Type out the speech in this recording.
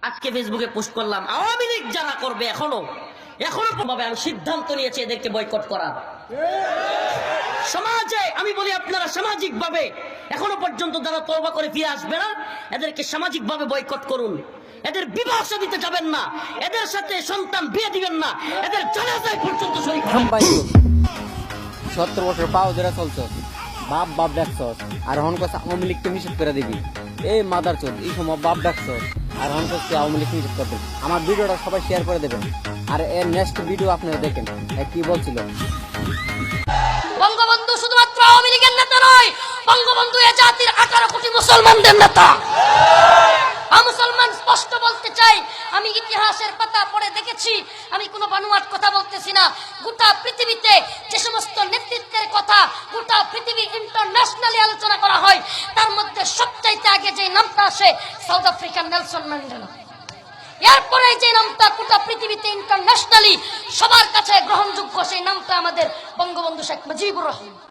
আজকে ফেসবুকে পোস্ট করলাম, আওয়ামী লীগ যারা করবে এখনো ভাবে আমি সিদ্ধান্ত নিয়েছি এদেরকে বয়কট করার। সমাজে আমি বলি আপনারা সামাজিক ভাবে এখনো পর্যন্ত যারা তওবা করে ফিরে আসবে না, এদেরকে সামাজিক ভাবে বয়কট করুন। এদের বিবাহ দিতে যাবেন না, এদের সাথে সন্তান বিয়ে দিবেন না, এদের জানাজায় পর্যন্ত শরীক হবেন না। 70 বছর পাও ধরে চলছ, বাপ বাপ ডাকছস, আর হন কাছে আওয়ামী লীগকে নিষেধ করে দিবি। এই মাদার চোদ, এই সময় বাপ ডাকছস আর হন কাছে আওয়ামী লীগ নিষেধ করবে। আমার ভিডিওটা সবাই শেয়ার করে দেবেন, আর এর নেক্সট ভিডিও আপনারা দেখেন কি বলছিল। বঙ্গবন্ধু শুধুমাত্র আওয়ামী লীগের নেতা নয়, বঙ্গবন্ধু এ জাতির 18 কোটি মুসলমানদের নেতা। মুসলমান স্পষ্ট বলতে চাই, আমি ইতিহাসের পাতা পড়ে দেখেছি, আমি কোনো বানোয়াট কথা বলতেছি না। গোটা পৃথিবীতে যে সমস্ত নেতৃত্বের কথা গোটা পৃথিবী ইন্টারন্যাশনালি আলোচনা করা হয়, তার মধ্যে সবচাইতে আগে যে নামটা আসে সাউথ আফ্রিকার নেলসন ম্যান্ডেলা। এরপরে যে নামটা গোটা পৃথিবীতে ইন্টারন্যাশনালি সবার কাছে গ্রহণযোগ্য, সেই নামটা আমাদের বঙ্গবন্ধু শেখ মুজিবুর রহমান।